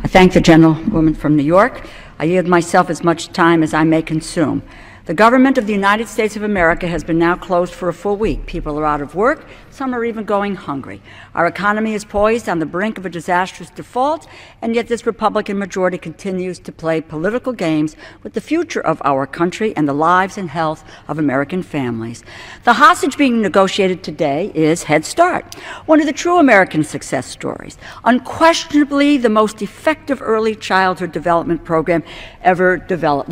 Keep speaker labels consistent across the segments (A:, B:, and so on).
A: I thank the gentlewoman from New York. I yield myself as much time as I may consume. The government of the United States of America has been now closed for a full week. People are out of work. Some are even going hungry. Our economy is poised on the brink of a disastrous default, and yet this Republican majority continues to play political games with the future of our country and the lives and health of American families. The hostage being negotiated today is Head Start, one of the true American success stories, unquestionably the most effective early childhood development program ever developed.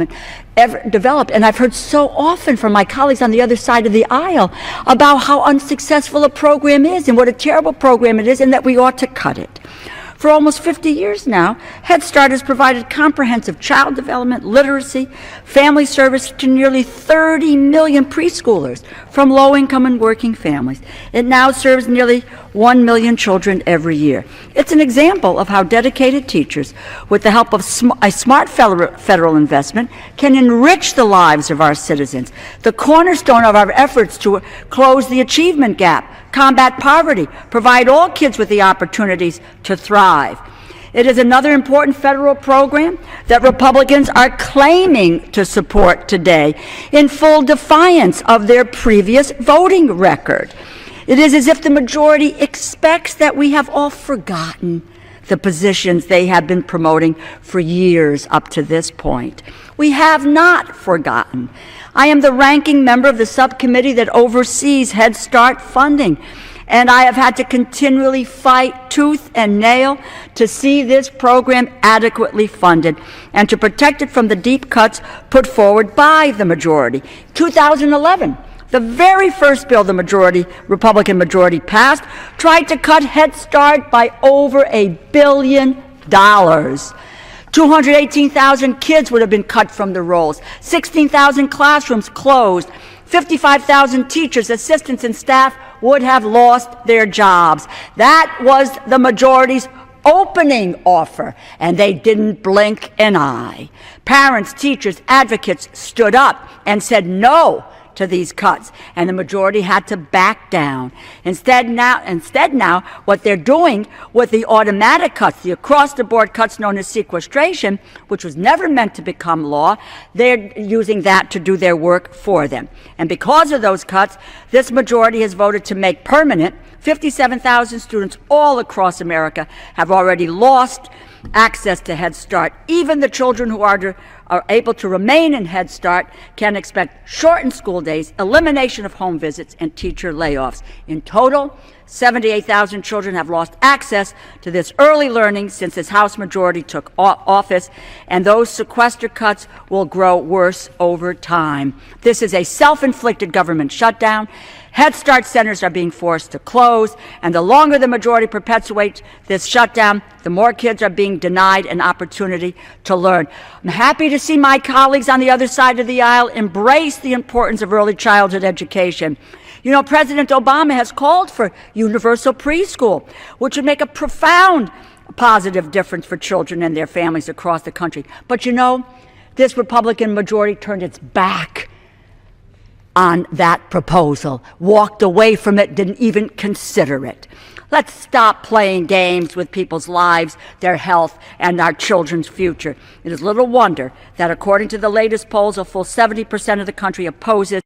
A: And I've heard so often from my colleagues on the other side of the aisle about how unsuccessful a program is and what a terrible program it is and that we ought to cut it. For almost 50 years now, Head Start has provided comprehensive child development, literacy, family service to nearly 30 million preschoolers from low-income and working families. It now serves nearly 1 million children every year. It's an example of how dedicated teachers, with the help of a smart federal investment, can enrich the lives of our citizens, the cornerstone of our efforts to close the achievement gap, combat poverty, provide all kids with the opportunities to thrive. It is another important federal program that Republicans are claiming to support today in full defiance of their previous voting record. It is as if the majority expects that we have all forgotten the positions they have been promoting for years up to this point. We have not forgotten. I am the ranking member of the subcommittee that oversees Head Start funding, and I have had to continually fight tooth and nail to see this program adequately funded and to protect it from the deep cuts put forward by the majority. 2011, the very first bill the Republican majority passed tried to cut Head Start by over $1 billion. 218,000 kids would have been cut from the rolls, 16,000 classrooms closed, 55,000 teachers, assistants, and staff would have lost their jobs. That was the majority's opening offer, and they didn't blink an eye. Parents, teachers, advocates stood up and said no to these cuts, and the majority had to back down. Instead now, what they're doing with the automatic cuts, the across-the-board cuts known as sequestration, which was never meant to become law, they're using that to do their work for them. And because of those cuts, this majority has voted to make permanent 57,000 students all across America have already lost access to Head Start. Even the children who are able to remain in Head Start can expect shortened school days, elimination of home visits, and teacher layoffs. In total, 78,000 children have lost access to this early learning since this House majority took office, and those sequester cuts will grow worse over time. This is a self-inflicted government shutdown. Head Start centers are being forced to close, and the longer the majority perpetuates this shutdown, the more kids are being denied an opportunity to learn. I'm happy to see my colleagues on the other side of the aisle embrace the importance of early childhood education. You know, President Obama has called for universal preschool, which would make a profound positive difference for children and their families across the country. But you know, this Republican majority turned its back on that proposal, walked away from it, didn't even consider it. Let's stop playing games with people's lives, their health, and our children's future. It is little wonder that, according to the latest polls, a full 70% of the country opposes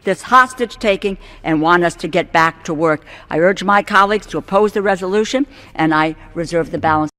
A: this hostage-taking and want us to get back to work. I urge my colleagues to oppose the resolution, and I reserve the balance.